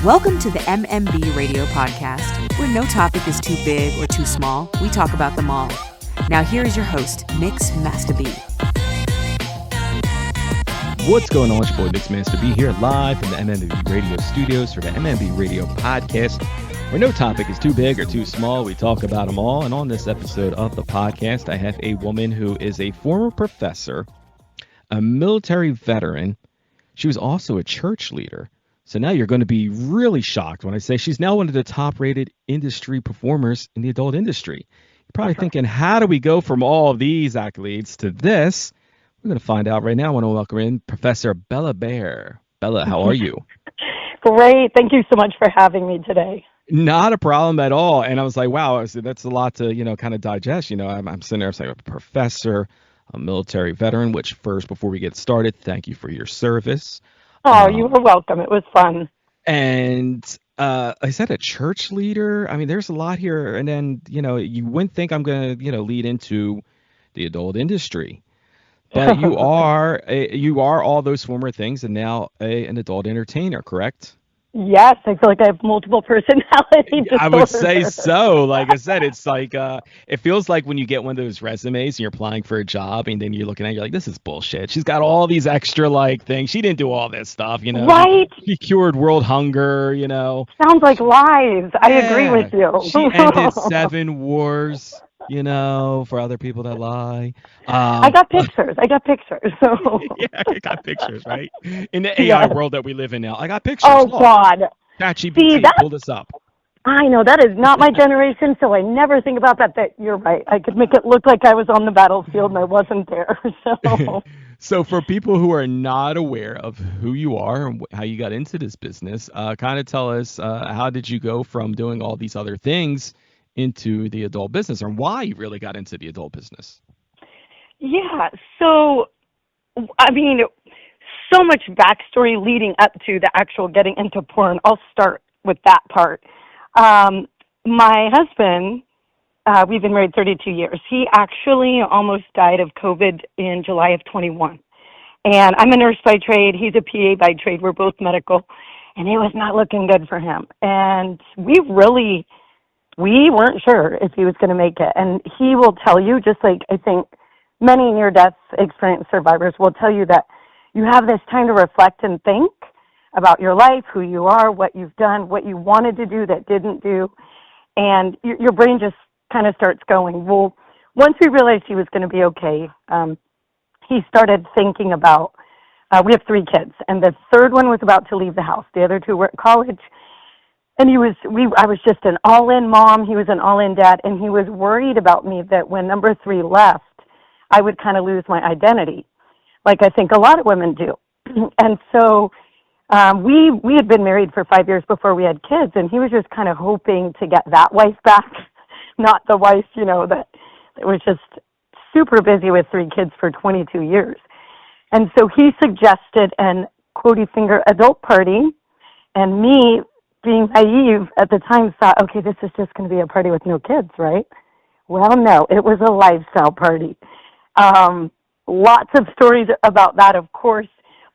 Welcome to the MMB Radio Podcast, where no topic is too big or too small. We talk about them all. Now here is your host, Masta. What's going on? It's your boy, Masta here, live from the MMB Radio Studios for the MMB Radio Podcast, where no topic is too big or too small. We talk about them all. And on this episode of the podcast, I have a woman who is a former professor, a military veteran. She was also a church leader. So now you're going to be really shocked when I say she's now one of the top-rated industry performers in the adult industry. You're probably thinking, how do we go from all of these accolades to this? We're going to find out right now. I want to welcome in Professor Bella Bear. Bella, how are you? Great. Thank you so much for having me today. Not a problem at all. And I was like, wow, that's a lot to, kind of digest. I'm sitting there saying, a professor, a military veteran, which first, before we get started, thank you for your service. Oh, you were welcome. It was fun. And I said a church leader. I mean, there's a lot here. And then, you wouldn't think I'm going to, lead into the adult industry. But you are all those former things and now an adult entertainer, correct? Yes, I feel like I have multiple personality disorders. I would say so. Like I said, it's like it feels like when you get one of those resumes and you're applying for a job and then you're looking at it, you're like, this is bullshit. She's got all these extra things. She didn't do all this stuff, Right. She cured world hunger, Sounds like lies. I agree with you. She ended 7 wars. For other people that lie. I got pictures. So. Yeah, I got pictures, right? In the AI world that we live in now, I got pictures. Oh, God. ChatGPT, pull this up. I know, that is not my generation, so I never think about that. That you're right. I could make it look like I was on the battlefield and I wasn't there. So for people who are not aware of who you are and how you got into this business, kind of tell us, how did you go from doing all these other things into the adult business, or why you really got into the adult business? Yeah, so, I mean, so much backstory leading up to the actual getting into porn. I'll start with that part. My husband, we've been married 32 years. He actually almost died of COVID in July of 21. And I'm a nurse by trade. He's a PA by trade. We're both medical. And it was not looking good for him. And we weren't sure if he was going to make it. And he will tell you, just like I think many near-death experience survivors will tell you, that you have this time to reflect and think about your life, who you are, what you've done, what you wanted to do that didn't do. And your brain just kind of starts going. Well, once we realized he was going to be okay, he started thinking about, we have 3 kids, and the third one was about to leave the house. The other 2 were at college. And I was just an all-in mom. He was an all-in dad. And he was worried about me that when number 3 left, I would kind of lose my identity, like I think a lot of women do. And so we had been married for 5 years before we had kids. And he was just kind of hoping to get that wife back, not the wife, that was just super busy with 3 kids for 22 years. And so he suggested an quotey finger adult party, and me, being naive at the time, thought, okay, this is just going to be a party with no kids, right? Well, no, it was a lifestyle party. Lots of stories about that, of course,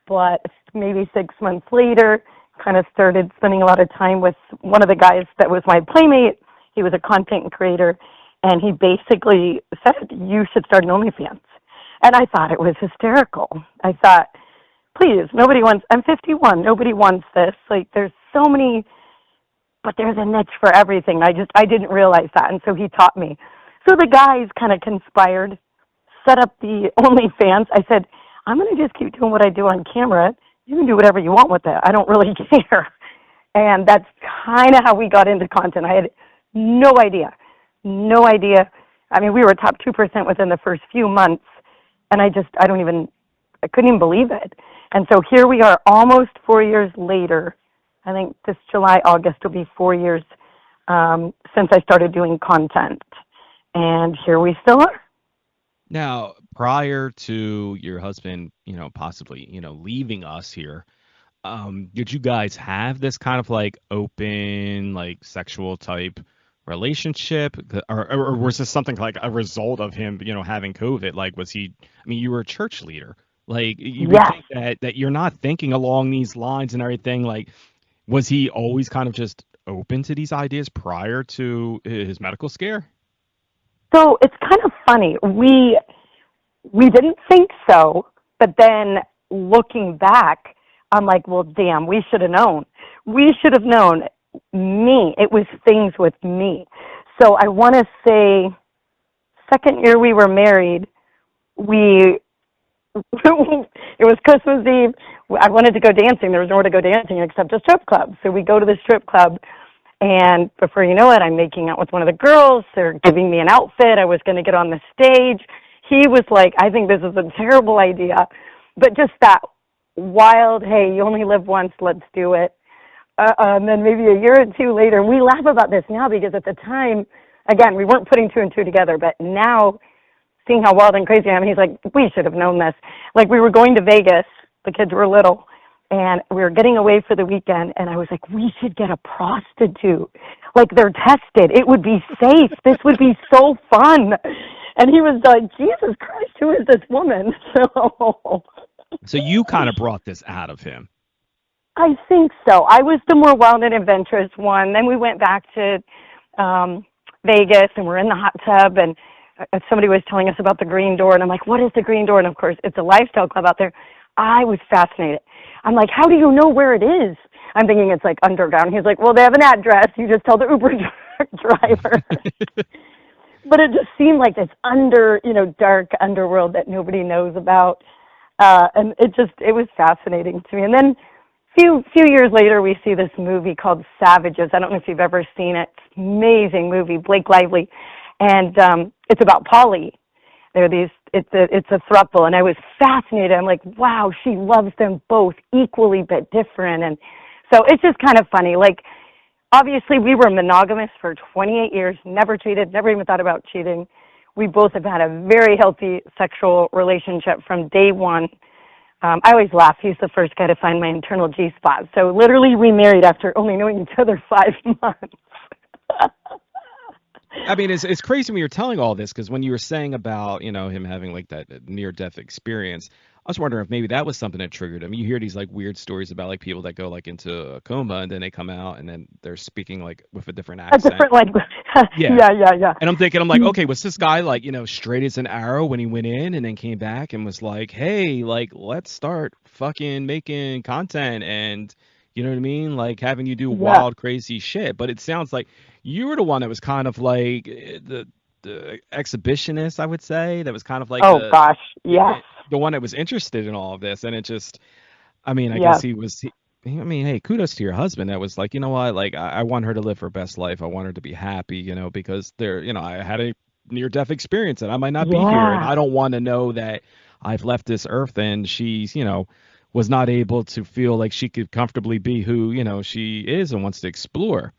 but maybe 6 months later, kind of started spending a lot of time with one of the guys that was my playmate. He was a content creator, and he basically said, you should start an OnlyFans. And I thought it was hysterical. I thought, please, I'm 51, nobody wants this. Like, there's so many, but there's a niche for everything. I didn't realize that, and so he taught me. So the guys kind of conspired, set up the OnlyFans. I said, I'm going to just keep doing what I do on camera. You can do whatever you want with it. I don't really care. And that's kind of how we got into content. I had no idea. I mean, we were top 2% within the first few months, and I couldn't even believe it. And so here we are almost 4 years later. I think this July, August will be 4 years since I started doing content. And here we still are. Now, prior to your husband, possibly, leaving us here, did you guys have this kind of open, sexual type relationship? Or was this something like a result of him, having COVID? Was he, you were a church leader. You would think that you're not thinking along these lines and everything. Was he always kind of just open to these ideas prior to his medical scare? So it's kind of funny. We didn't think so, but then looking back, I'm like, well, damn, we should have known. We should have known. Me. It was things with me. So I want to say, second year we were married, it was Christmas Eve. I wanted to go dancing. There was nowhere to go dancing except a strip club. So we go to the strip club, and before you know it, I'm making out with one of the girls. They're giving me an outfit. I was going to get on the stage. He was like, I think this is a terrible idea. But just that wild, hey, you only live once, let's do it. And then maybe a year or two later, we laugh about this now because at the time, again, we weren't putting two and two together, but now seeing how wild and crazy I am, he's like, we should have known this. Like, we were going to Vegas, the kids were little, and we were getting away for the weekend, and I was like, we should get a prostitute. Like, they're tested. It would be safe. This would be so fun. And he was like, Jesus Christ, who is this woman? So you kind of brought this out of him. I think so. I was the more wild and adventurous one. Then we went back to Vegas, and we're in the hot tub, and somebody was telling us about the Green Door, and I'm like, what is the Green Door? And, of course, it's a lifestyle club out there. I was fascinated. I'm like, how do you know where it is? I'm thinking it's, like, underground. He's like, well, they have an address. You just tell the Uber driver. But it just seemed like this dark underworld that nobody knows about. And it was fascinating to me. And then few years later, we see this movie called Savages. I don't know if you've ever seen it. It's an amazing movie, Blake Lively. And it's about Polly. It's a throuple, and I was fascinated. I'm like, wow, she loves them both equally but different. And so it's just kind of funny. Like, obviously, we were monogamous for 28 years, never cheated, never even thought about cheating. We both have had a very healthy sexual relationship from day one. I always laugh. He's the first guy to find my internal G-spot. So literally we married after only knowing each other 5 months. I mean, it's crazy when you're telling all this, because when you were saying about, him having like that near-death experience, I was wondering if maybe that was something that triggered him. You hear these like weird stories about like people that go like into a coma and then they come out and then they're speaking like with a different accent. A different language. Yeah. And I'm like, okay, was this guy like, straight as an arrow when he went in and then came back and was like, hey, like, let's start fucking making content and, you know what I mean? Like having you do wild, crazy shit. But it sounds like you were the one that was kind of like the exhibitionist, I would say. That was kind of like, gosh, yes. The one that was interested in all of this. And it just, I mean, I guess hey, kudos to your husband. That was like, you know what, like I want her to live her best life. I want her to be happy, because I had a near-death experience and I might not be here. And I don't want to know that I've left this earth and she's, was not able to feel like she could comfortably be who, she is and wants to explore.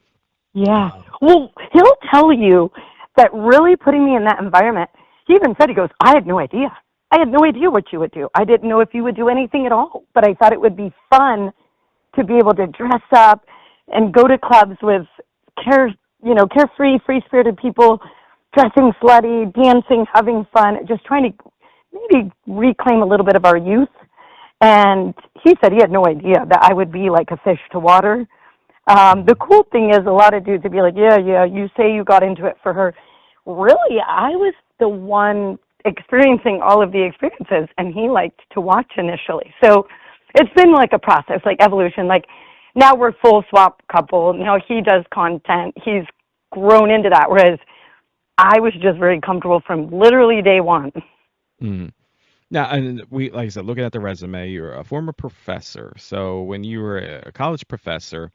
Yeah. Well, he'll tell you that really putting me in that environment, he even said, he goes, I had no idea. I had no idea what you would do. I didn't know if you would do anything at all, but I thought it would be fun to be able to dress up and go to clubs with carefree, free-spirited people, dressing slutty, dancing, having fun, just trying to maybe reclaim a little bit of our youth. And he said he had no idea that I would be like a fish to water. The cool thing is a lot of dudes would be like, yeah, you say you got into it for her. Really, I was the one experiencing all of the experiences, and he liked to watch initially. So it's been like a process, like evolution. Like now we're full swap couple. Now he does content. He's grown into that, whereas I was just very comfortable from literally day one. Mm. Now, and like I said, looking at the resume, you're a former professor. So when you were a college professor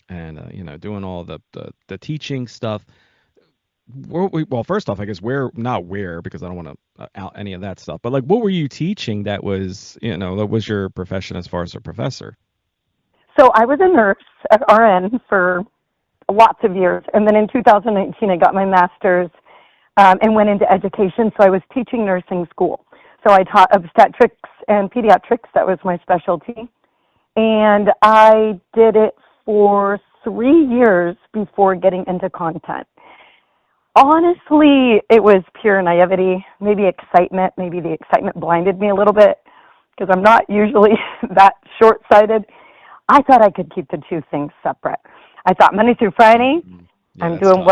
and, doing all the teaching stuff, well, first off, I guess because I don't want to out any of that stuff, but like, what were you teaching that was, that was your profession as far as a professor? So I was a nurse at RN for lots of years. And then in 2019, I got my master's and went into education. So I was teaching nursing school. So I taught obstetrics and pediatrics. That was my specialty. And I did it for 3 years before getting into content. Honestly, it was pure naivety, maybe excitement. Maybe the excitement blinded me a little bit because I'm not usually that short-sighted. I thought I could keep the two things separate. I thought Monday through Friday, Yeah, I'm that's doing tough.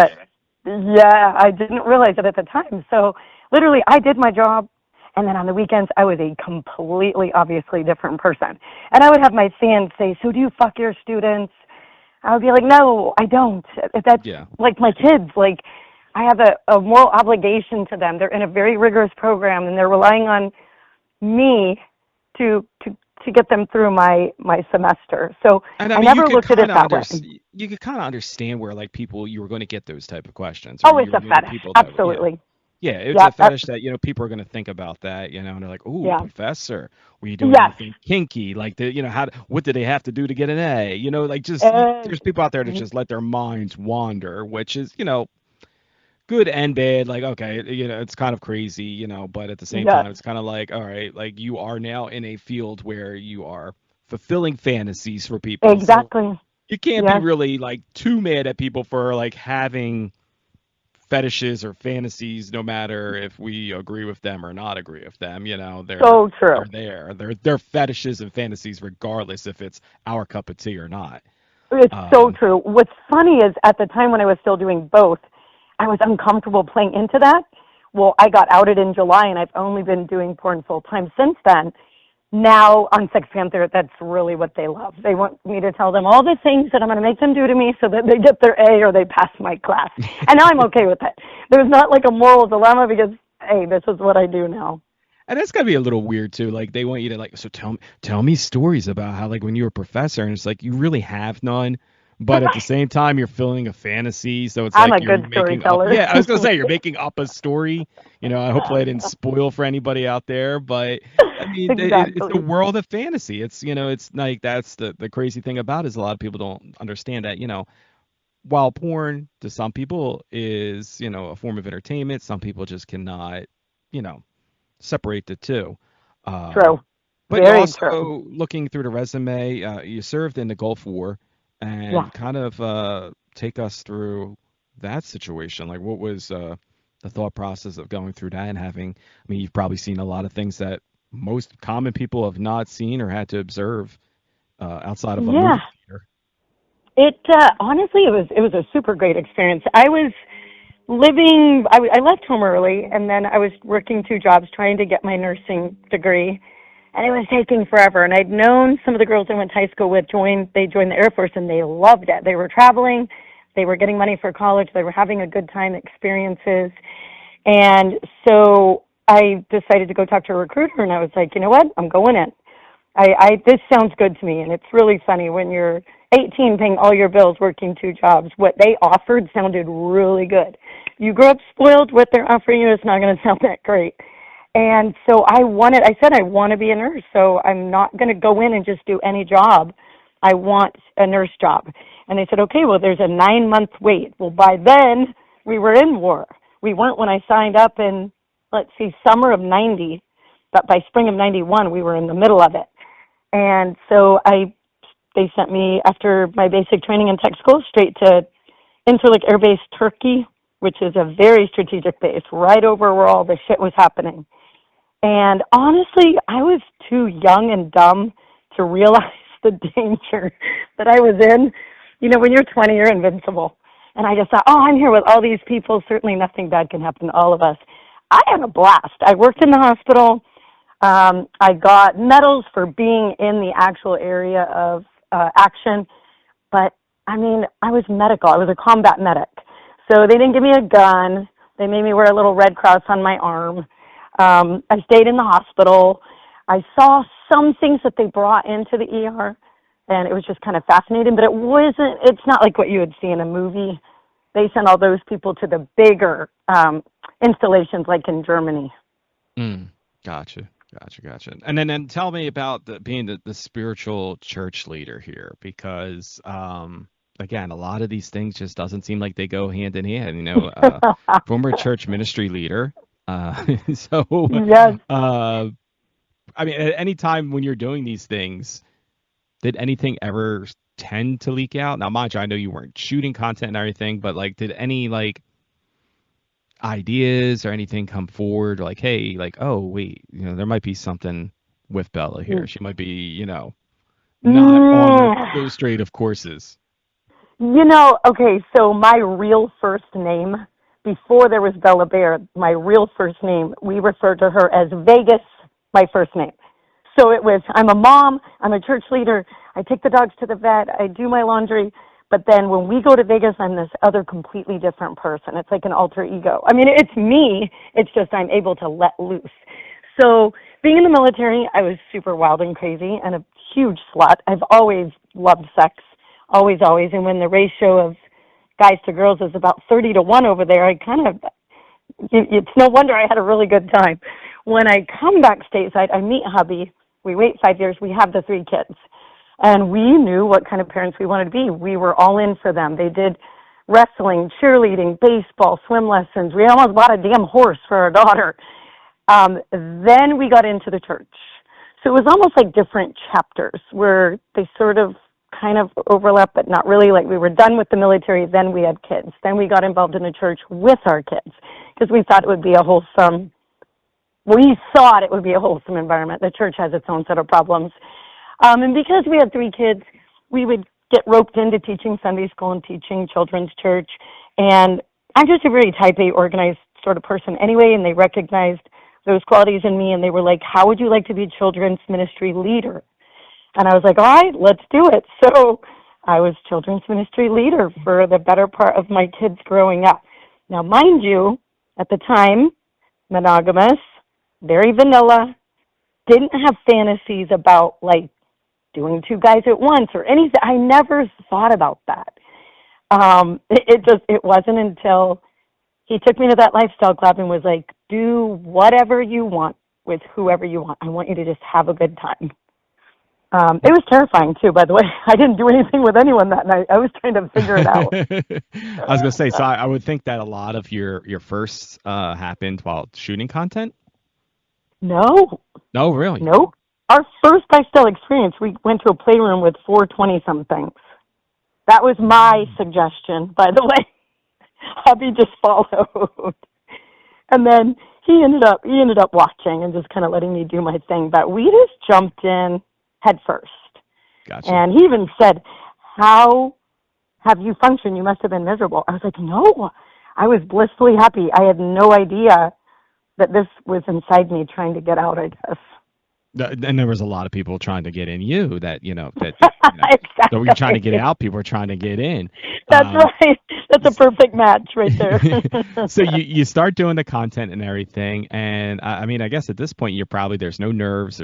I didn't realize it at the time. So literally I did my job, and then on the weekends I was a completely, obviously different person. And I would have my fans say, so do you fuck your students? I would be like, no, I don't. That's Yeah. like my kids. Like, I have a moral obligation to them. They're in a very rigorous program, and they're relying on me to get them through my semester. So And I I mean, you never could looked at kind it of that way. you could kind of understand where like people you were going to get those type of questions, Oh, or it's you were a going to get fetish. people that Absolutely. yeah, it's Yeah. a fetish that people are going to think about that, and they're like, "Ooh, Yeah. professor, were you doing Yes. anything kinky? Like what did they have to do to get an A? Like just Uh, there's people out there that just let their minds wander, which is good and bad. Like, okay, it's kind of crazy, but at the same yes. time, it's kind of like, all right, like you are now in a field where you are fulfilling fantasies for people. So Exactly. you can't be Yes. really like too mad at people for like having fetishes or fantasies, no matter if we agree with them or not agree with them. So true. They're fetishes and fantasies regardless if it's our cup of tea or not. It's so Um, true. What's funny is at the time when I was still doing both, I was uncomfortable playing into that. Well, I got outed in July, and I've only been doing porn full time since then. Now on Sex Panther, that's really what they love. They want me to tell them all the things that I'm going to make them do to me so that they get their A or they pass my class. And now I'm okay with it. There's not like a moral dilemma because, hey, this is what I do now. and that's gotta be a little weird too. Like they want you to like, so tell me stories about how like when you were a professor, and it's like you really have none. But at the same time, you're filling a fantasy, so it's I'm like a you're good making up. storyteller. Yeah, I was gonna say you're making up a story. Hopefully I didn't spoil for anybody out there, but I mean, it's the Exactly. world of fantasy. It's like that's the crazy thing about it is a lot of people don't understand that. While porn to some people is a form of entertainment, some people just cannot you know separate the two. Um, True. but you Very true. also looking through the resume, you served in the Gulf War, Yeah. and kind of take us through that situation. Like, what was the thought process of going through that and having? I mean, you've probably seen a lot of things that most common people have not seen or had to observe outside of a Yeah. movie theater. It honestly, it was a super great experience. I was living. I left home early, and then I was working two jobs trying to get my nursing degree, and it was taking forever. And I'd known some of the girls I went to high school with they joined the Air Force, and they loved it. They were traveling, they were getting money for college, they were having a good time, experiences, and so I decided to go talk to a recruiter, and I was like, you know what, I'm going in. This sounds good to me, and it's really funny when you're 18 paying all your bills working two jobs. What they offered sounded really good. You grow up spoiled, what they're offering you is not going to sound that great. And so I said I want to be a nurse, so I'm not going to go in and just do any job. I want a nurse job. And they said, okay, well, there's a 9-month wait. Well, by then, we were in war. We weren't when I signed up in, summer of 90, but by spring of 91, we were in the middle of it. And so they sent me, after my basic training in tech school, straight to Incirlik Air Base, Turkey, which is a very strategic base, right over where all the shit was happening. And honestly, I was too young and dumb to realize the danger that I was in. When you're 20, you're invincible. And I just thought, I'm here with all these people. Certainly nothing bad can happen to all of us. I had a blast. I worked in the hospital. I got medals for being in the actual area of action, but I was medical. I was a combat medic. So they didn't give me a gun. They made me wear a little red cross on my arm. I stayed in the hospital. I saw some things that they brought into the ER, and it was just kind of fascinating, but it's not like what you would see in a movie. They sent all those people to the bigger installations like in Germany. Gotcha. And then tell me about being the spiritual church leader here, because again, a lot of these things just doesn't seem like they go hand in hand. Former church ministry leader. So, Yes. I mean, at any time when you're doing these things, did anything ever tend to leak out? Now, mind you, I know you weren't shooting content and everything, but like, did any ideas or anything come forward like, hey, like, oh wait, there might be something with Bella here, she might be not on those straight of courses? Okay, so my real first name, before there was Bella Bear, my real first name, we referred to her as Vegas, my first name. So it was, I'm a mom, I'm a church leader, I take the dogs to the vet, I do my laundry, but then when we go to Vegas, I'm this other completely different person. It's like an alter ego. I mean, it's me, it's just I'm able to let loose. So being in the military, I was super wild and crazy and a huge slut. I've always loved sex, always. And when the ratio of guys to girls is about 30-1 over there, it's no wonder I had a really good time. When I come back stateside, I meet hubby. We wait 5 years. We have the 3 kids. And we knew what kind of parents we wanted to be. We were all in for them. They did wrestling, cheerleading, baseball, swim lessons. We almost bought a damn horse for our daughter. Then we got into the church. So it was almost like different chapters where they sort of kind of overlap, but not really. Like we were done with the military, then we had kids. Then we got involved in the church with our kids because we thought it would be a wholesome environment. The church has its own set of problems. And because we had 3 kids, we would get roped into teaching Sunday school and teaching children's church. And I'm just a very type A organized sort of person anyway, and they recognized those qualities in me, and they were like, how would you like to be children's ministry leader? And I was like, all right, let's do it. So I was children's ministry leader for the better part of my kids growing up. Now, mind you, at the time, monogamous, very vanilla, didn't have fantasies about, like, doing 2 guys at once or anything. I never thought about that. It wasn't until he took me to that lifestyle club and was like, do whatever you want with whoever you want. I want you to just have a good time. It was terrifying, too, by the way. I didn't do anything with anyone that night. I was trying to figure it out. I was going to say, so I would think that a lot of your firsts happened while shooting content? No. No, really? Nope. Our first lifestyle experience, we went to a playroom with 4 20-somethings. That was my suggestion, by the way. Hubby just followed. And then he ended up watching and just kind of letting me do my thing. But we just jumped in head first. Gotcha. And he even said, how have you functioned? You must have been miserable. I was like, no, I was blissfully happy. I had no idea that this was inside me trying to get out, I guess. And there was a lot of people trying to get in you that Exactly. So you're trying to get out, people are trying to get in. That's right. That's a perfect match right there. So you start doing the content and everything. And I mean, I guess at this point, there's no nerves,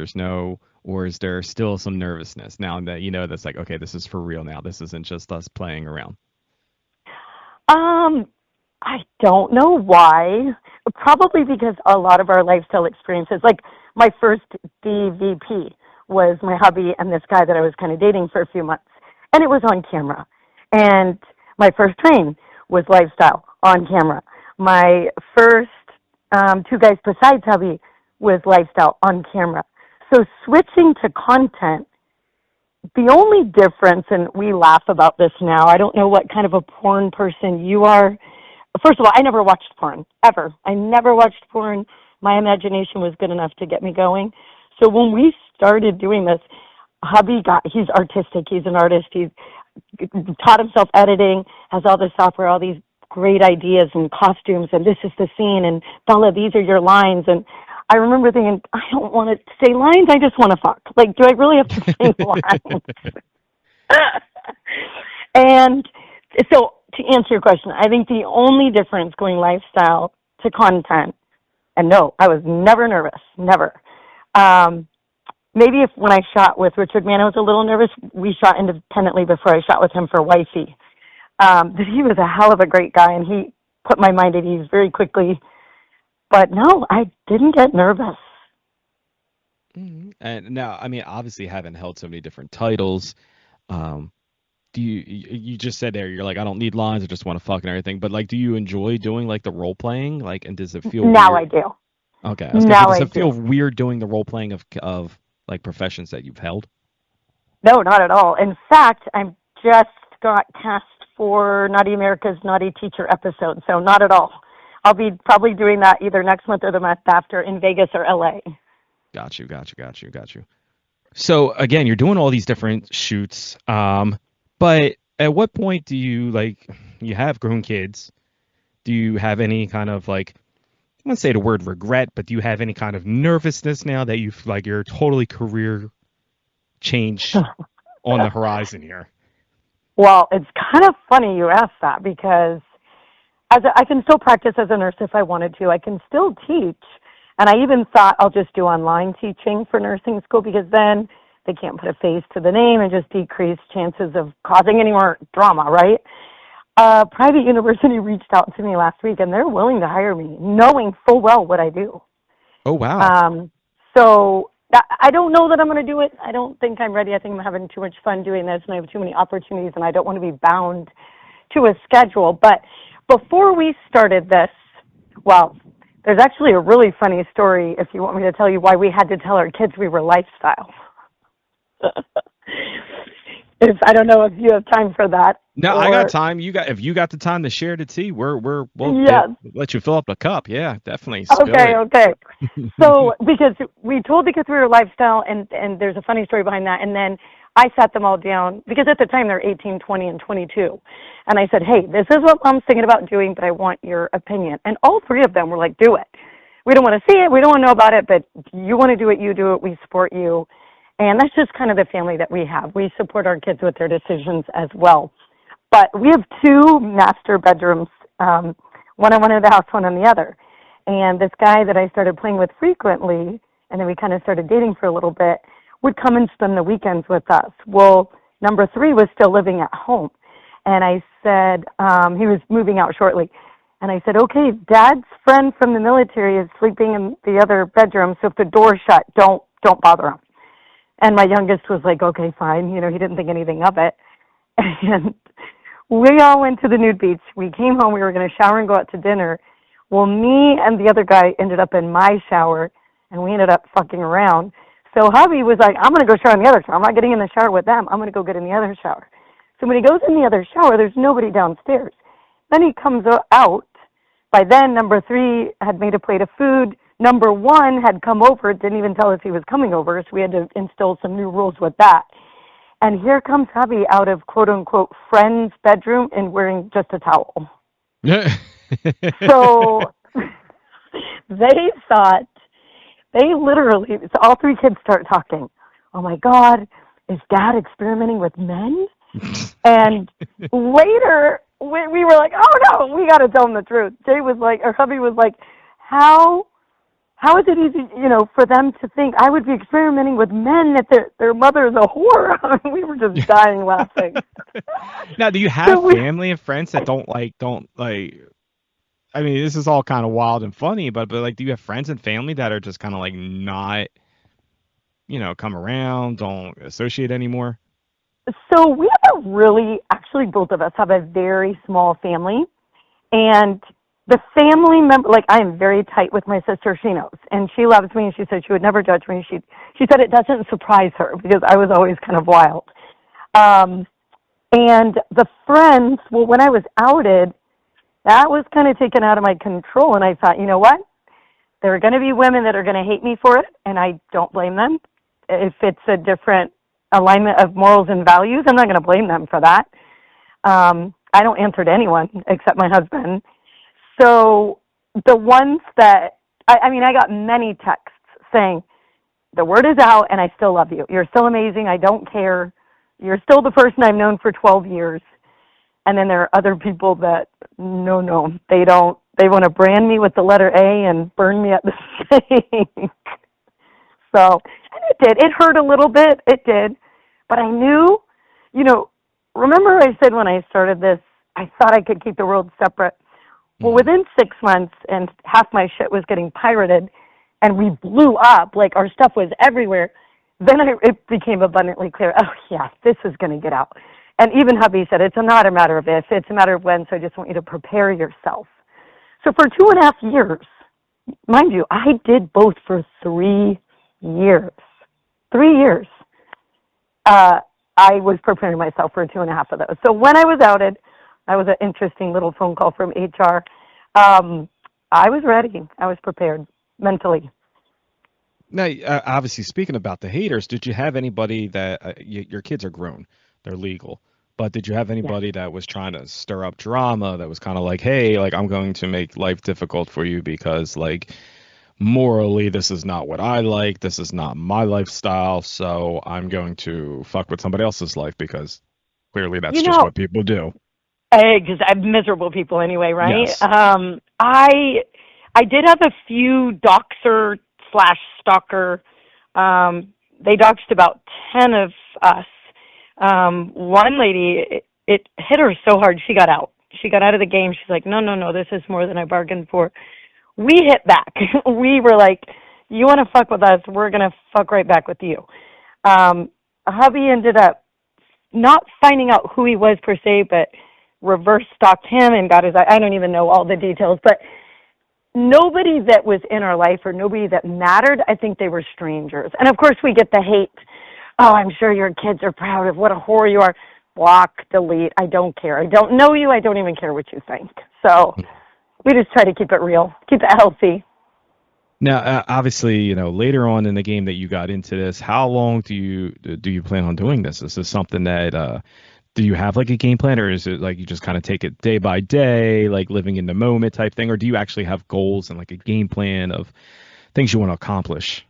or is there still some nervousness now that, that's like, okay, this is for real now. This isn't just us playing around. I don't know why. Probably because a lot of our lifestyle experiences, like my first DVP was my hubby and this guy that I was kind of dating for a few months. And it was on camera. And my first train was lifestyle on camera. My first 2 guys besides hubby was lifestyle on camera. So switching to content, the only difference, and we laugh about this now, I don't know what kind of a porn person you are. First of all, I never watched porn, ever. I never watched porn. My imagination was good enough to get me going. So when we started doing this, hubby he's artistic. He's an artist. He's taught himself editing, has all this software, all these great ideas and costumes, and this is the scene, and Bella, these are your lines. And I remember thinking, I don't want to say lines, I just want to fuck. Like, do I really have to say lines? And so to answer your question, I think the only difference going lifestyle to content, and no, I was never nervous, never. Maybe when I shot with Richard Mann, I was a little nervous. We shot independently before I shot with him for Wifey. But he was a hell of a great guy, and he put my mind at ease very quickly. But no, I didn't get nervous. Mm-hmm. And now, I mean, obviously having held so many different titles, do you just said there, you're like, I don't need lines, I just want to fuck and everything. But like, do you enjoy doing like the role playing? Like, and does it feel now weird? I do. Okay. Does it feel weird doing the role playing of like professions that you've held? No, not at all. In fact, I just got cast for Naughty America's Naughty Teacher episode, so not at all. I'll be probably doing that either next month or the month after in Vegas or LA. Got you. So again, you're doing all these different shoots, but at what point do you you have grown kids? Do you have any kind of I wouldn't say the word regret, but do you have any kind of nervousness now that you've your totally career change on the horizon here? Well, it's kind of funny you asked that because I can still practice as a nurse if I wanted to. I can still teach. And I even thought I'll just do online teaching for nursing school because then they can't put a face to the name and just decrease chances of causing any more drama, right? A private university reached out to me last week, and they're willing to hire me, knowing full well what I do. Oh, wow. So I don't know that I'm going to do it. I don't think I'm ready. I think I'm having too much fun doing this, and I have too many opportunities, and I don't want to be bound to a schedule. But before we started this, well, there's actually a really funny story, if you want me to tell you why we had to tell our kids we were lifestyle. I don't know if you have time for that. No, I got time. If you got the time to share the tea, we'll let you fill up the cup. Yeah, definitely. Okay. So because we told the kids we were lifestyle, and there's a funny story behind that. And then I sat them all down because at the time they're 18, 20, and 22. And I said, hey, this is what Mom's thinking about doing, but I want your opinion. And all three of them were like, do it. We don't want to see it. We don't want to know about it, but you want to do it, you do it. We support you. And that's just kind of the family that we have. We support our kids with their decisions as well. But we have two master bedrooms, one on one of the house, one on the other. And this guy that I started playing with frequently, and then we kind of started dating for a little bit, would come and spend the weekends with us. Well, number three was still living at home. And I said, he was moving out shortly. And I said, okay, Dad's friend from the military is sleeping in the other bedroom, so if the door's shut, don't bother him. And my youngest was like, okay, fine. You know, he didn't think anything of it. And we all went to the nude beach. We came home. We were going to shower and go out to dinner. Well, me and the other guy ended up in my shower, and we ended up fucking around. So hubby was like, I'm going to go shower in the other shower. I'm not getting in the shower with them. I'm going to go get in the other shower. So when he goes in the other shower, there's nobody downstairs. Then he comes out. By then, number three had made a plate of food. Number one had come over, didn't even tell us he was coming over, so we had to instill some new rules with that. And here comes hubby out of quote-unquote friend's bedroom and wearing just a towel. So they thought, so all three kids start talking. Oh, my God, is Dad experimenting with men? And later, we were like, oh, no, we got to tell him the truth. Hubby was like, how is it easy, for them to think I would be experimenting with men if their mother is a whore? I mean, we were just dying laughing. Now, do you have family and friends that don't like, I mean, this is all kind of wild and funny, but do you have friends and family that are just kind of not, come around, don't associate anymore? So we have actually both of us have a very small family, and the family member, I am very tight with my sister, she knows, and she loves me, and she said she would never judge me. She said it doesn't surprise her because I was always kind of wild. And the friends, well, when I was outed, that was kind of taken out of my control, and I thought, you know what? There are going to be women that are going to hate me for it, and I don't blame them. If it's a different alignment of morals and values, I'm not going to blame them for that. I don't answer to anyone except my husband. So the ones that, I got many texts saying, the word is out and I still love you. You're still amazing. I don't care. You're still the person I've known for 12 years. And then there are other people that, no, they don't. They want to brand me with the letter A and burn me at the stake. So, and it did. It hurt a little bit. It did. But I knew, remember I said when I started this, I thought I could keep the world separate. Well, within 6 months, and half my shit was getting pirated, and we blew up, our stuff was everywhere, then it became abundantly clear, oh, yeah, this is going to get out. And even hubby said, it's not a matter of if, it's a matter of when, so I just want you to prepare yourself. So for 2.5 years, mind you, I did both for 3 years. 3 years. I was preparing myself for 2.5 of those. So when I was outed, that was an interesting little phone call from HR. I was ready. I was prepared mentally. Now, obviously, speaking about the haters, did you have anybody that your kids are grown, they're legal, but did you have Yeah. anybody that was trying to stir up drama that was kind of like, hey, like I'm going to make life difficult for you because like morally this is not what I like, this is not my lifestyle, so I'm going to fuck with somebody else's life because clearly that's You just know, what people do. because I'm miserable people anyway, right? Yes. I did have a few doxer slash stalker. They doxed about 10 of us. One lady, it hit her so hard she got out. She got out of the game. She's like, no, no, no, this is more than I bargained for. We hit back. We were like, you want to fuck with us, we're going to fuck right back with you. Hubby ended up not finding out who he was per se, but reverse stalked him and got his, I don't even know all the details, but nobody that was in our life or nobody that mattered, I think they were strangers. And of course we get the hate. Oh, I'm sure your kids are proud of what a whore you are. Block, delete, I don't care. I don't know you, I don't even care what you think. So we just try to keep it real, keep it healthy. Now, obviously, later on in the game that you got into this, how long do you plan on doing this? Is this something that do you have like a game plan, or is it like you just kind of take it day by day, like living in the moment type thing, or do you actually have goals and like a game plan of things you want to accomplish?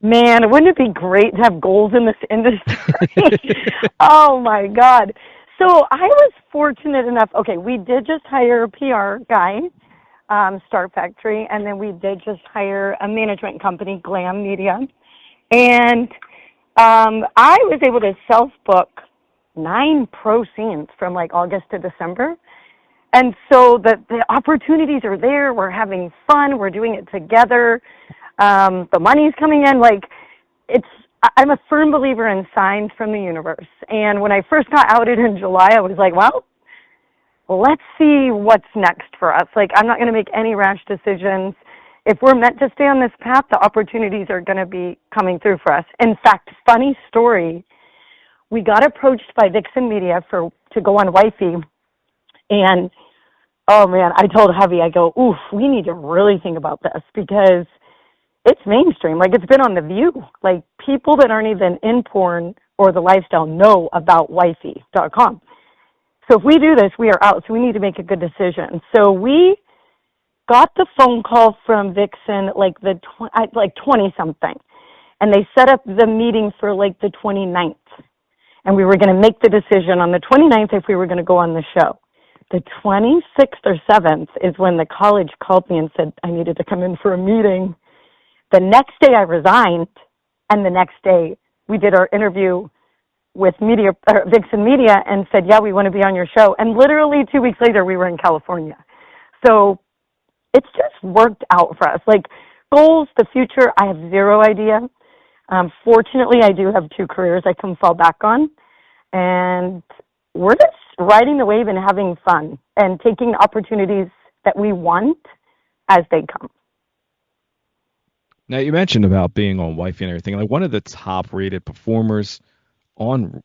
Man, wouldn't it be great to have goals in this industry? Oh my God. So I was fortunate enough, okay, we did just hire a PR guy, Start Factory, and then we did just hire a management company, Glam Media. And I was able to self-book 9 pro scenes from like August to December. And so the opportunities are there. We're having fun. We're doing it together. The money's coming in. Like, I'm a firm believer in signs from the universe. And when I first got outed in July, I was like, well, let's see what's next for us. Like, I'm not going to make any rash decisions. If we're meant to stay on this path, the opportunities are going to be coming through for us. In fact, funny story, we got approached by Vixen Media to go on Wifey. And, oh, man, I told hubby, I go, oof, we need to really think about this because it's mainstream. Like, it's been on The View. Like, people that aren't even in porn or the lifestyle know about wifey.com. So if we do this, we are out. So we need to make a good decision. So we got the phone call from Vixen like 20-something. And they set up the meeting for like the 29th. And we were going to make the decision on the 29th if we were going to go on the show. The 26th or 7th is when the college called me and said I needed to come in for a meeting. The next day I resigned, and the next day we did our interview with Vixen Media and said, yeah, we want to be on your show. And literally 2 weeks later, we were in California. So it's just worked out for us. Like, goals, the future, I have zero idea. Fortunately, I do have 2 careers I can fall back on. And we're just riding the wave and having fun and taking opportunities that we want as they come. Now, you mentioned about being on Wifey and everything. Like, one of the top rated performers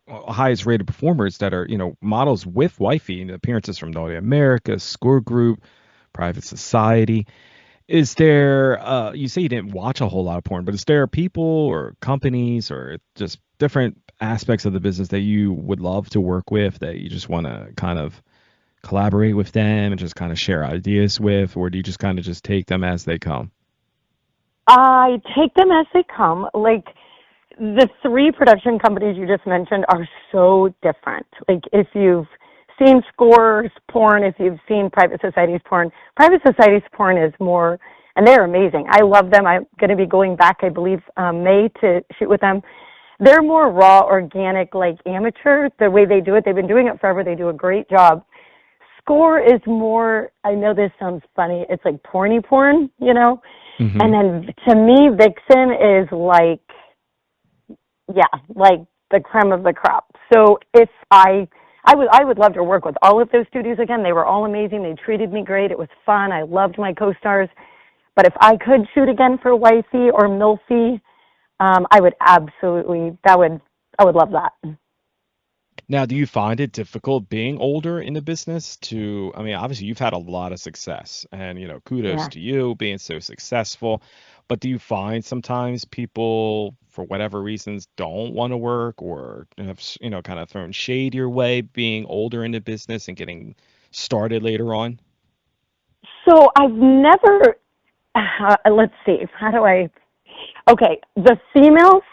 highest rated performers that are, models with Wifey, and appearances from Naughty America, Score Group, Private Society. Is there, you say you didn't watch a whole lot of porn, but is there people or companies or just different aspects of the business that you would love to work with, that you just want to kind of collaborate with them and just kind of share ideas with, or do you just kind of just take them as they come? I take them as they come. Like, the 3 production companies you just mentioned are so different. Like, if you've seen Score's porn, if you've seen Private Society's porn is more, and they're amazing. I love them. I'm going to be going back, I believe, May to shoot with them. They're more raw, organic, like amateur. The way they do it, they've been doing it forever. They do a great job. Score is more, I know this sounds funny, it's like porny porn, Mm-hmm. And then to me, Vixen is like, like the creme of the crop. So if I would love to work with all of those studios again. They were all amazing. They treated me great. It was fun. I loved my co-stars. But if I could shoot again for Wifey or Milfy, I would absolutely, I would love that. Now, do you find it difficult being older in the business I mean, obviously you've had a lot of success and, kudos Yeah. to you being so successful, but do you find sometimes people, for whatever reasons, don't want to work or have, kind of thrown shade your way being older in the business and getting started later on? So I've never, let's see, how do I, okay, the females,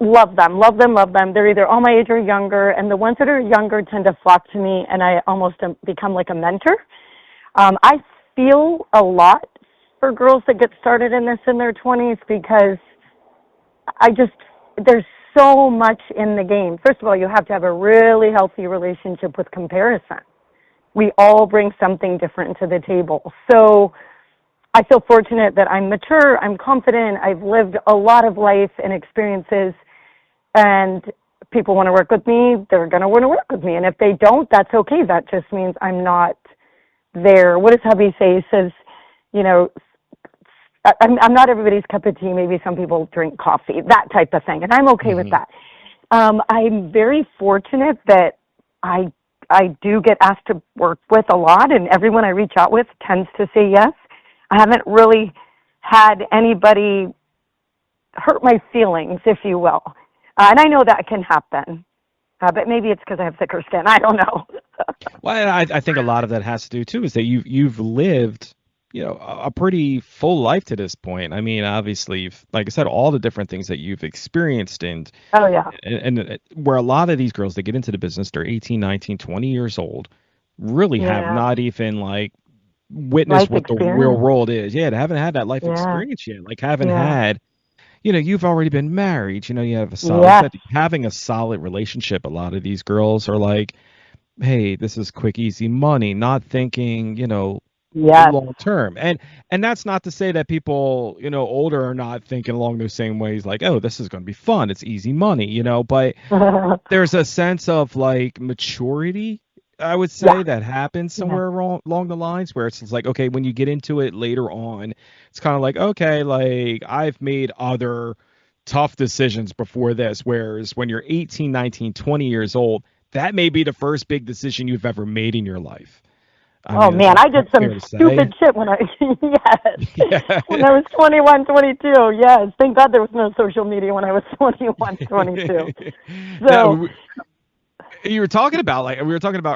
love them, love them, love them. They're either all my age or younger, and the ones that are younger tend to flock to me, and I almost become like a mentor. I feel a lot for girls that get started in this in their 20s because there's so much in the game. First of all, you have to have a really healthy relationship with comparison. We all bring something different to the table. So I feel fortunate that I'm mature, I'm confident, I've lived a lot of life and experiences, and people want to work with me, they're going to want to work with me. And if they don't, that's okay. That just means I'm not there. What does hubby say? He says, I'm not everybody's cup of tea. Maybe some people drink coffee, that type of thing. And I'm okay with that. I'm very fortunate that I do get asked to work with a lot, and everyone I reach out with tends to say yes. I haven't really had anybody hurt my feelings, if you will. And I know that can happen. But maybe it's because I have thicker skin. I don't know. Well, I think a lot of that has to do too is that you've lived, a pretty full life to this point. I mean, obviously, like I said, all the different things that you've experienced and Oh, yeah. and where a lot of these girls that get into the business, they're 18, 19, 20 years old, really have not even like witnessed what the real world is. Yeah, they haven't had that life experience yet. Like haven't had you've already been married, you have a solid having a solid relationship. A lot of these girls are like, hey, this is quick, easy money, not thinking, long term. And that's not to say that people, older are not thinking along those same ways, like, oh, this is going to be fun, it's easy money, but there's a sense of like maturity, I would say, that happens somewhere along the lines where it's like, okay, when you get into it later on, it's kind of like, okay, like I've made other tough decisions before this. Whereas when you're 18, 19, 20 years old, that may be the first big decision you've ever made in your life. I did some stupid shit when I, when I was 21, 22. Yes. Thank God there was no social media when I was 21, 22. So. We were talking about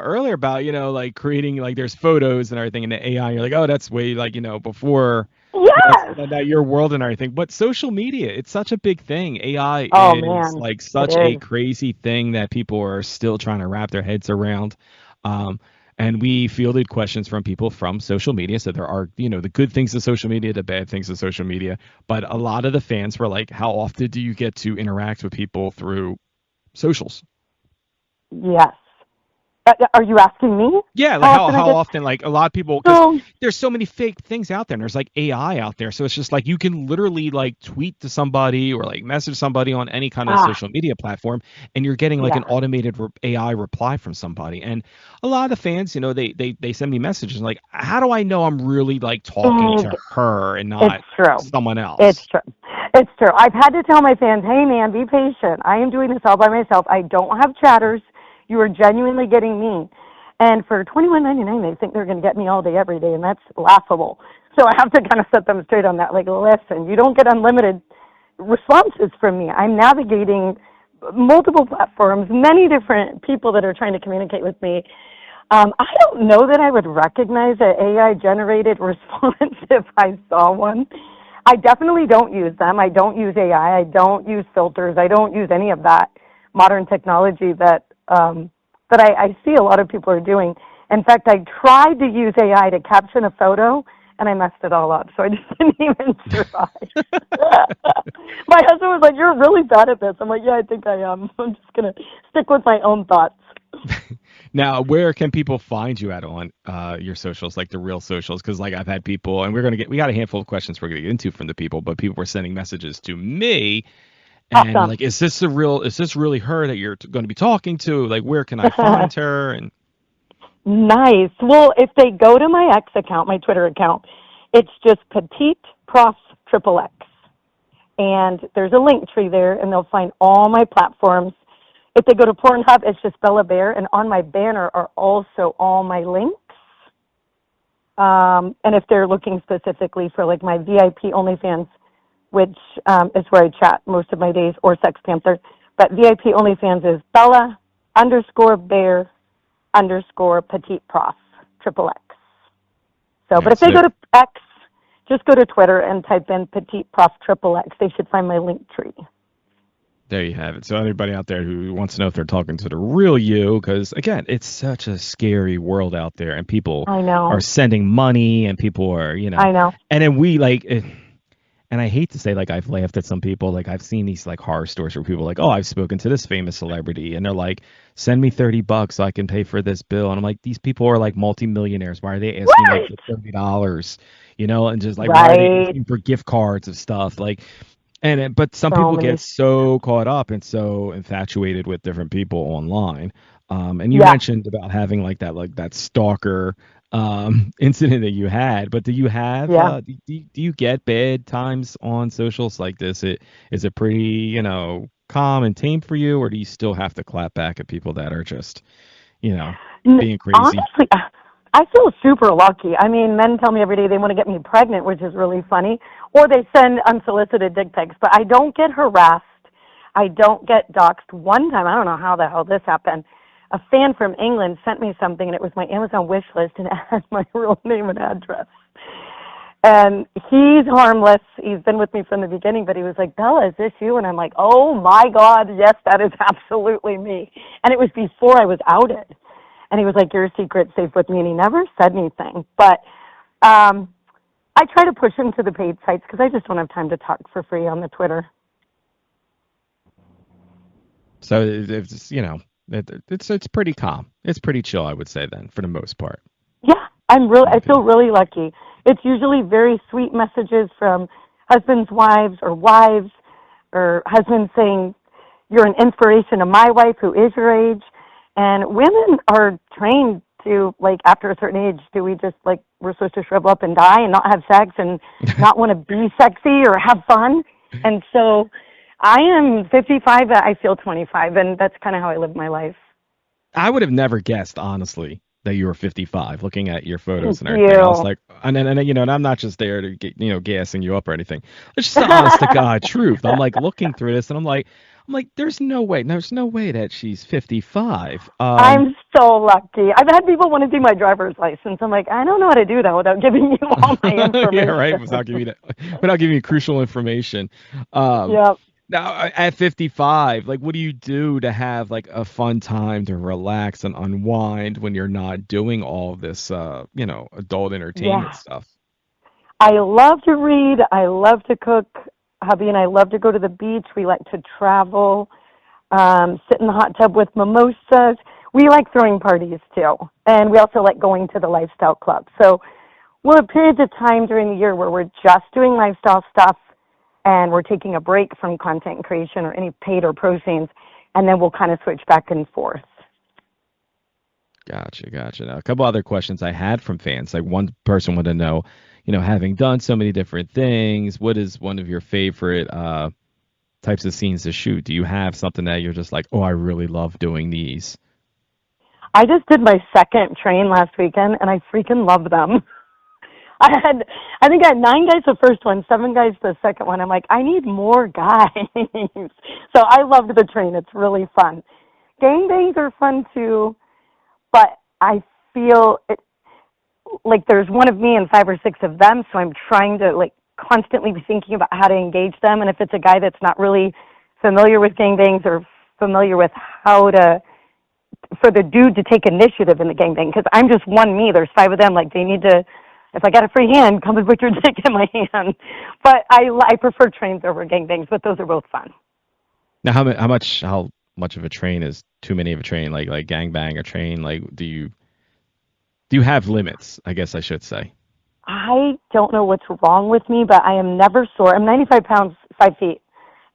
earlier about, like creating, like there's photos and everything in the AI. You're like, oh, that's way like, before that your world and everything. But social media, it's such a big thing. AI is like such a crazy thing that people are still trying to wrap their heads around. And we fielded questions from people from social media. So there are, the good things of social media, the bad things of social media. But a lot of the fans were like, how often do you get to interact with people through socials? Yes. Are you asking me? Yeah, like how often, like a lot of people, because there's so many fake things out there, and there's like AI out there, so it's just like you can literally like tweet to somebody or like message somebody on any kind of social media platform, and you're getting like an automated AI reply from somebody. And a lot of the fans, they send me messages like, how do I know I'm really like talking to her and not someone else? It's true. I've had to tell my fans, hey man, be patient. I am doing this all by myself. I don't have chatters. You are genuinely getting me. And for $21.99, they think they're going to get me all day, every day, and that's laughable. So I have to kind of set them straight on that. Like, listen, you don't get unlimited responses from me. I'm navigating multiple platforms, many different people that are trying to communicate with me. I don't know that I would recognize an AI-generated response if I saw one. I definitely don't use them. I don't use AI. I don't use filters. I don't use any of that modern technology that I see a lot of people are doing. In fact, I tried to use AI to caption a photo, and I messed it all up, so I just didn't even try. My husband was like, you're really bad at this. I'm like, yeah, I think I am. I'm just going to stick with my own thoughts. Now, where can people find you at on your socials, like the real socials? Because like I've had people, and we got a handful of questions we're going to get into from the people, but people were sending messages to me. And like, is this really her that you're going to be talking to? Like, where can I find her? And nice. Well, if they go to my X account, my Twitter account, it's just Petite Prof XXX. And there's a link tree there, and they'll find all my platforms. If they go to Pornhub, it's just Bella Bear, and on my banner are also all my links. And if they're looking specifically for like my VIP OnlyFans, which is where I chat most of my days, or Sex Panther, but VIP OnlyFans is Bella_Bear_petite prof, triple X. So, but if they go to X, just go to Twitter and type in petite prof triple X. They should find my link tree. There you have it. So anybody out there who wants to know if they're talking to the real you, because again, it's such a scary world out there, and people are sending money, and people are, I know. And then we like, and I hate to say, like, I've laughed at some people, like I've seen these like horror stories where people are like, oh, I've spoken to this famous celebrity, and they're like, send me $30 so I can pay for this bill, and I'm like, these people are like multimillionaires. Why are they asking like for $30? And just like, why are they asking for gift cards of stuff like? But some people get so caught up and so infatuated with different people online. And you mentioned about having like that stalker incident that you had. But do you have do you get bad times on socials like this? Is it pretty calm and tame for you, or do you still have to clap back at people that are just being crazy? Honestly, I feel super lucky. I mean, men tell me every day they want to get me pregnant, which is really funny, or they send unsolicited dick pics, but I don't get harassed. I don't get doxxed. One time, I don't know how the hell this happened, a fan from England sent me something, and it was my Amazon wish list, and it had my real name and address. And he's harmless. He's been with me from the beginning, but he was like, Bella, is this you? And I'm like, oh, my God, yes, that is absolutely me. And it was before I was outed. And he was like, your secret's safe with me, and he never said anything. But I try to push him to the paid sites because I just don't have time to talk for free on the Twitter. So it's it's pretty calm. It's pretty chill, I would say, then, for the most part. Yeah, I feel really lucky. It's usually very sweet messages from husbands' wives or husbands saying, you're an inspiration to my wife who is your age. And women are trained to, like, after a certain age, we're supposed to shrivel up and die and not have sex and not want to be sexy or have fun. And so I am 55, I feel 25, and that's kind of how I live my life. I would have never guessed, honestly, that you were 55, looking at your photos and everything. I was like, and I'm not just there to get, gassing you up or anything. It's just the honest to God truth. I'm like looking through this, and I'm like, there's no way that she's 55. I'm so lucky. I've had people want to see my driver's license. I'm like, I don't know how to do that without giving you all my information. Yeah, right. Without giving you crucial information. Yep. Now, at 55, like, what do you do to have like a fun time to relax and unwind when you're not doing all of this, adult entertainment stuff? I love to read. I love to cook. Hubby and I love to go to the beach. We like to travel, sit in the hot tub with mimosas. We like throwing parties, too. And we also like going to the lifestyle club. So we'll have periods of time during the year where we're just doing lifestyle stuff and we're taking a break from content creation or any paid or pro scenes, and then we'll kind of switch back and forth. Gotcha. Now, a couple other questions I had from fans. Like, one person wanted to know, having done so many different things, what is one of your favorite types of scenes to shoot? Do you have something that you're just like, oh, I really love doing these? I just did my second train last weekend, and I freaking love them. I think I had 9 guys the first one, 7 guys the second one. I'm like, I need more guys. So I loved the train. It's really fun. Gangbangs are fun too, but I feel it like there's one of me and 5 or 6 of them, so I'm trying to like constantly be thinking about how to engage them. And if it's a guy that's not really familiar with gangbangs or familiar with how to, for the dude to take initiative in the gangbang, because I'm just one me, there's 5 of them, like they need to, if I got a free hand, come and put your dick in my hand. But I prefer trains over gangbangs, but those are both fun. Now, how much of a train is too many of a train? Like gangbang or train? Like, do you have limits? I guess I should say. I don't know what's wrong with me, but I am never sore. I'm 95 pounds, 5 feet,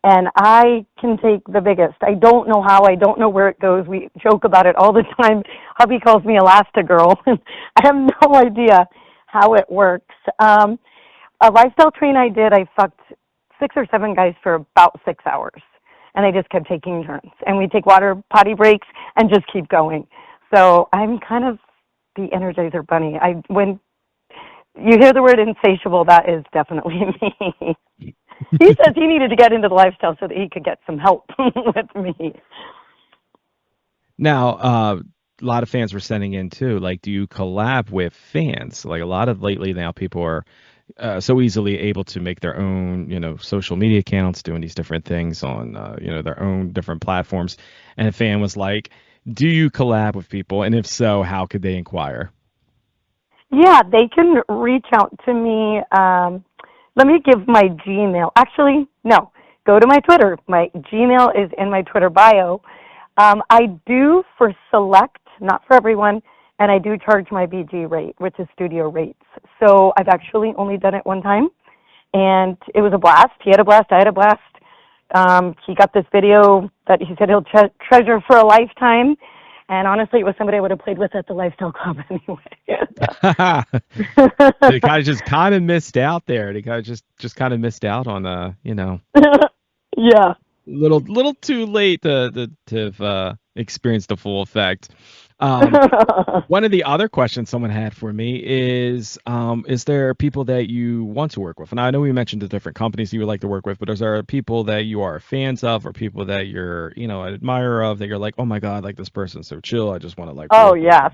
and I can take the biggest. I don't know how. I don't know where it goes. We joke about it all the time. Hubby calls me Elastigirl. I have no idea how it works. A lifestyle train I did, I fucked 6 or 7 guys for about 6 hours. and they just kept taking turns. And we take water potty breaks and just keep going. So I'm kind of the Energizer Bunny. When you hear the word insatiable, that is definitely me. He says he needed to get into the lifestyle so that he could get some help with me. Now, a lot of fans were sending in too. Like, do you collab with fans? Like, a lot of lately now, people are so easily able to make their own, social media accounts, doing these different things on, their own different platforms. And a fan was like, do you collab with people? And if so, how could they inquire? Yeah, they can reach out to me. Let me give my Gmail. Actually, no. Go to my Twitter. My Gmail is in my Twitter bio. I do for select, not for everyone, and I do charge my BG rate, which is studio rates. So I've actually only done it one time, and it was a blast. He had a blast. I had a blast. He got this video that he said he'll treasure for a lifetime. And honestly, it was somebody I would have played with at the Lifestyle Club anyway. They kind of missed out there. They kind of just kind of missed out on, Yeah. Little too late to have experienced the full effect. One of the other questions someone had for me is there people that you want to work with? And I know we mentioned the different companies you would like to work with, but is there people that you are fans of or people that you're, an admirer of that you're like, oh my God, like this person's so chill. I just want to Oh, yes.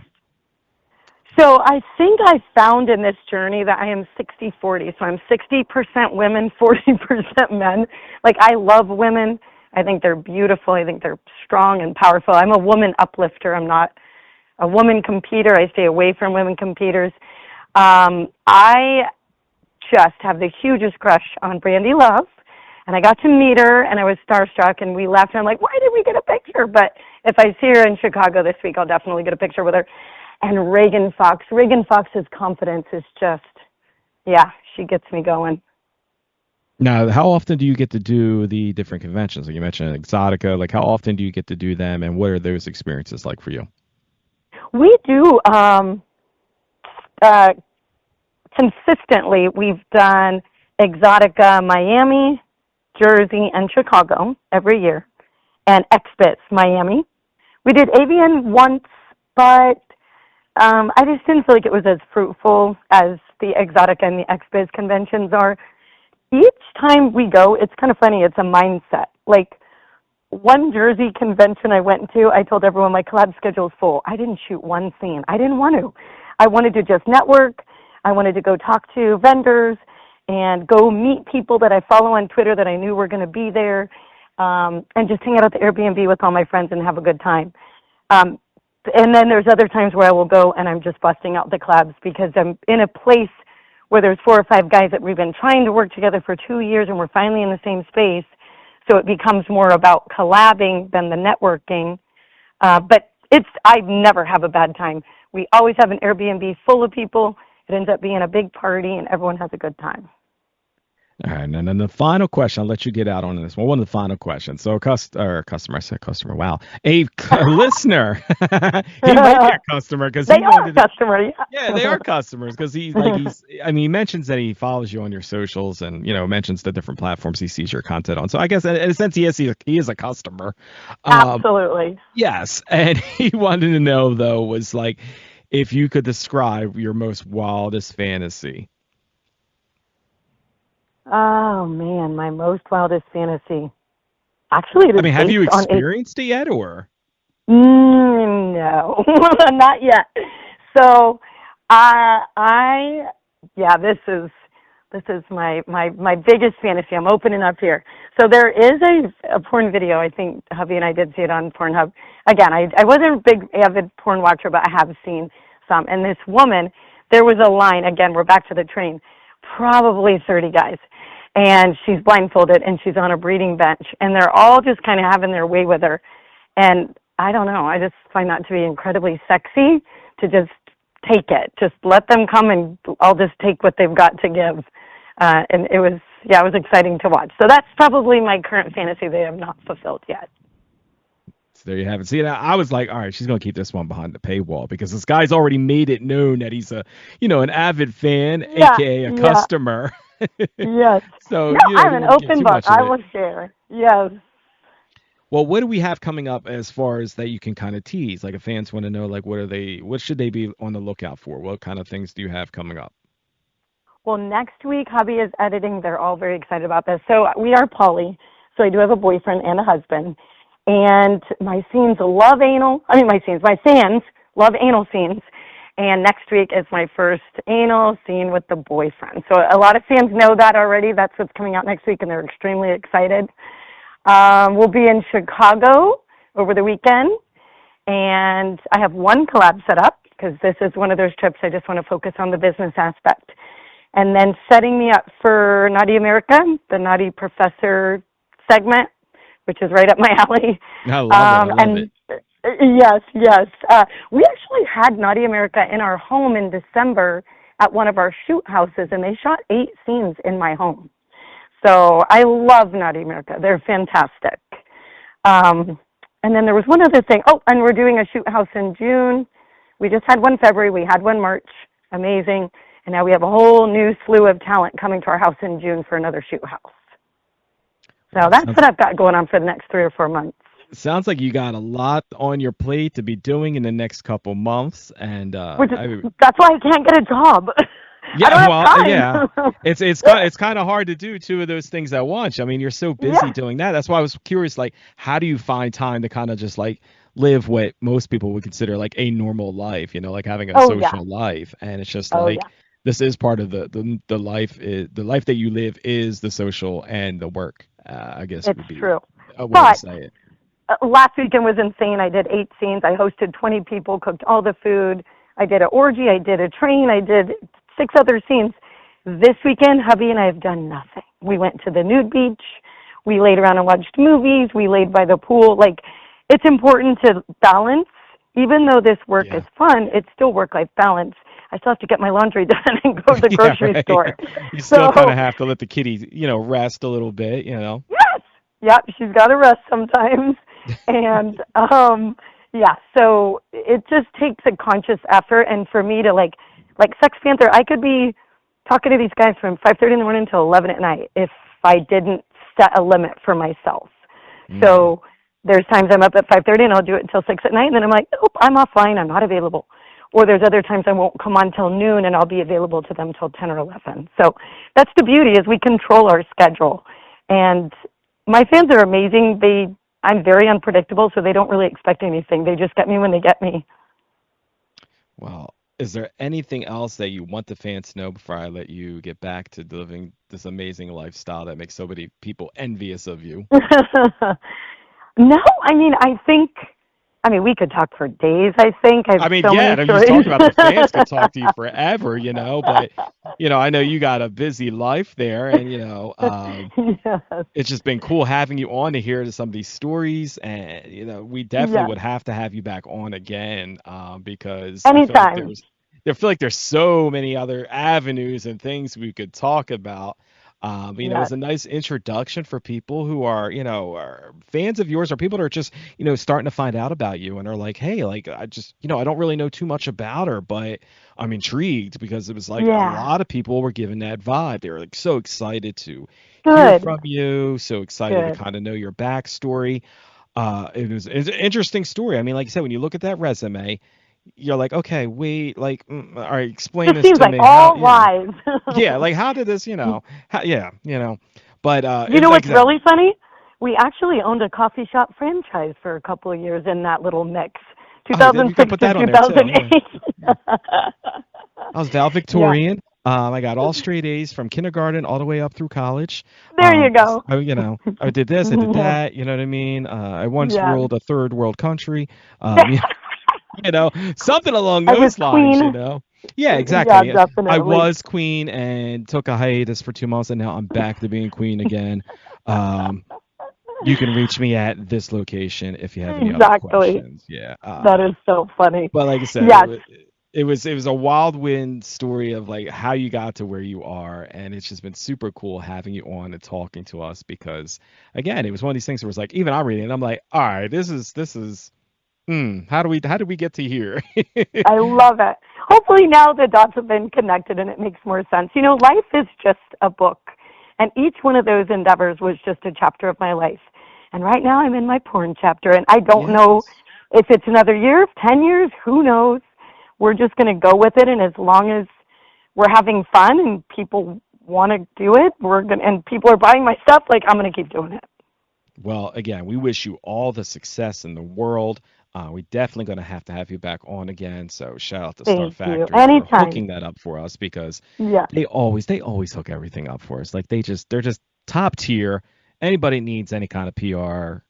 So I think I found in this journey that I am 60-40. So I'm 60% women, 40% men. Like, I love women. I think they're beautiful. I think they're strong and powerful. I'm a woman uplifter. I'm not a woman competitor. I stay away from women competitors. I just have the hugest crush on Brandy Love, and I got to meet her, and I was starstruck, and we laughed, and I'm like, why did we get a picture? But if I see her in Chicago this week, I'll definitely get a picture with her. And Reagan Fox's confidence is just, she gets me going. Now, how often do you get to do the different conventions? Like you mentioned Exotica, like how often do you get to do them, and what are those experiences like for you? We do consistently. We've done Exotica Miami, Jersey, and Chicago every year, and XXX Miami. We did AVN once, but I just didn't feel like it was as fruitful as the Exotica and the XXX conventions are. Each time we go, it's kind of funny. It's a mindset. Like, one Jersey convention I went to, I told everyone my collab schedule is full. I didn't shoot one scene. I didn't want to. I wanted to just network. I wanted to go talk to vendors and go meet people that I follow on Twitter that I knew were going to be there, and just hang out at the Airbnb with all my friends and have a good time. And then there's other times where I will go and I'm just busting out the collabs because I'm in a place where there's 4 or 5 guys that we've been trying to work together for 2 years and we're finally in the same space. So it becomes more about collabing than the networking. But I never have a bad time. We always have an Airbnb full of people. It ends up being a big party and everyone has a good time. All right, and then the final question, I'll let you get out on this one. One of the final questions. So, customer, I said customer. Wow, a listener. He might be a customer because they are a customer. Yeah, they are customers because he mentions that he follows you on your socials and mentions the different platforms he sees your content on. So I guess in a sense he is a customer. Absolutely. Yes, and he wanted to know though was like if you could describe your most wildest fantasy. Oh, man, my most wildest fantasy. Actually, have you experienced it yet, or? No, not yet. So, this is my biggest fantasy. I'm opening up here. So there is a porn video. I think hubby and I did see it on Pornhub. Again, I wasn't a big avid porn watcher, but I have seen some. And this woman, there was a line. Again, we're back to the train. Probably 30 guys. And she's blindfolded and she's on a breeding bench. And they're all just kind of having their way with her. And I don't know. I just find that to be incredibly sexy to just take it. Just let them come and I'll just take what they've got to give. And it was exciting to watch. So that's probably my current fantasy they have not fulfilled yet. So there you have it. See, I was like, all right, she's going to keep this one behind the paywall because this guy's already made it known that he's an avid fan, aka a customer. Yes. So I'm an open book. I will share. Yes. Well, what do we have coming up as far as that you can kind of tease? Like if fans want to know, like what should they be on the lookout for? What kind of things do you have coming up? Well, next week, hubby is editing. They're all very excited about this. So we are poly. So I do have a boyfriend and a husband. And my fans love anal scenes. And next week is my first anal scene with the boyfriend. So a lot of fans know that already. That's what's coming out next week, and they're extremely excited. We'll be in Chicago over the weekend. And I have one collab set up because this is one of those trips I just want to focus on the business aspect. And then setting me up for Naughty America, the Naughty Professor segment, which is right up my alley. I love it. Yes. We actually had Naughty America in our home in December at one of our shoot houses, and they shot 8 scenes in my home. So I love Naughty America. They're fantastic. And then there was one other thing. Oh, and we're doing a shoot house in June. We just had one February. We had one March. Amazing. And now we have a whole new slew of talent coming to our house in June for another shoot house. So that's what I've got going on for the next 3 or 4 months. Sounds like you got a lot on your plate to be doing in the next couple months, and that's why I can't get a job. Yeah, it's kind of hard to do 2 of those things at once. I mean, you're so busy doing that. That's why I was curious, like, how do you find time to kind of just like live what most people would consider like a normal life, like having a social life? And it's just this is part of the life. The life that you live is the social and the work. I guess it's would be true. A way to say it. Last weekend was insane. I did 8 scenes. I hosted 20 people, cooked all the food. I did an orgy. I did a train. I did 6 other scenes. This weekend, hubby and I have done nothing. We went to the nude beach. We laid around and watched movies. We laid by the pool. Like, it's important to balance. Even though this work is fun, it's still work-life balance. I still have to get my laundry done and go to the grocery store. You still kind of have to let the kitty, rest a little bit, Yes. Yep, she's got to rest sometimes. And, so it just takes a conscious effort. And for me to, like Sex Panther, I could be talking to these guys from 5:30 in the morning till 11 at night if I didn't set a limit for myself. So there's times I'm up at 5:30 and I'll do it until 6 at night, and then I'm like, nope, I'm offline, I'm not available. Or there's other times I won't come on till noon and I'll be available to them till 10 or 11. So that's the beauty, is we control our schedule. And my fans are amazing. I'm very unpredictable, so they don't really expect anything. They just get me when they get me. Well, is there anything else that you want the fans to know before I let you get back to living this amazing lifestyle that makes so many people envious of you? No, we could talk for days, I think. I'm just talking about the fans could talk to you forever, but, I know you got a busy life there, and, it's just been cool having you on to hear some of these stories, and, we definitely would have to have you back on again, because anytime. I feel like there's so many other avenues and things we could talk about. It was a nice introduction for people who are fans of yours, or people that are just, starting to find out about you and are like, hey, like, I just, I don't really know too much about her, but I'm intrigued, because it was like a lot of people were giving that vibe. They were like so excited to hear from you, so excited to kind of know your backstory. It's an interesting story. I mean, like I said, when you look at that resume, you're like, okay, wait, like, all right, explain this to me. All lies. Like, how did this, but what's really funny? We actually owned a coffee shop franchise for a couple of years in that little mix, 2006 to 2008. I was valedictorian. I got all straight A's from kindergarten all the way up through college. There you go. I did this, I did that. You know what I mean? I once ruled a third world country. Something along those lines, queen. Yeah, exactly. Yeah, I was queen and took a hiatus for 2 months, and now I'm back to being queen again. You can reach me at this location if you have any other questions. Yeah. That is so funny. But like I said, it was a wild wind story of like how you got to where you are, and it's just been super cool having you on and talking to us, because again, it was one of these things where it was like, even I'm reading it, I'm like, all right, this is how do we get to here? I love it. Hopefully now the dots have been connected and it makes more sense. Life is just a book, and each one of those endeavors was just a chapter of my life. And right now I'm in my porn chapter, and I don't know if it's another year, 10 years, who knows. We're just going to go with it, and as long as we're having fun and people want to do it, and people are buying my stuff, like, I'm going to keep doing it. Well, again, we wish you all the success in the world. We definitely going to have you back on again. So shout out to Star Factory for hooking that up for us, because they always hook everything up for us. Like they're just top tier. Anybody needs any kind of PR.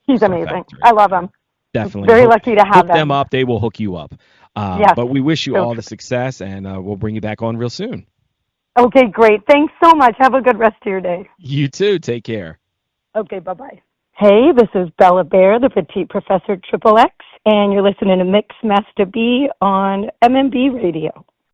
He's Star amazing. Factory. I love him. Definitely. Very lucky to have them up. They will hook you up. Yes. But we wish you all the success, and we'll bring you back on real soon. Okay, great. Thanks so much. Have a good rest of your day. You too. Take care. Okay, bye-bye. Hey, this is Bella Bear, the Petite Professor XXX, and you're listening to Mix Masta B on MMB Radio.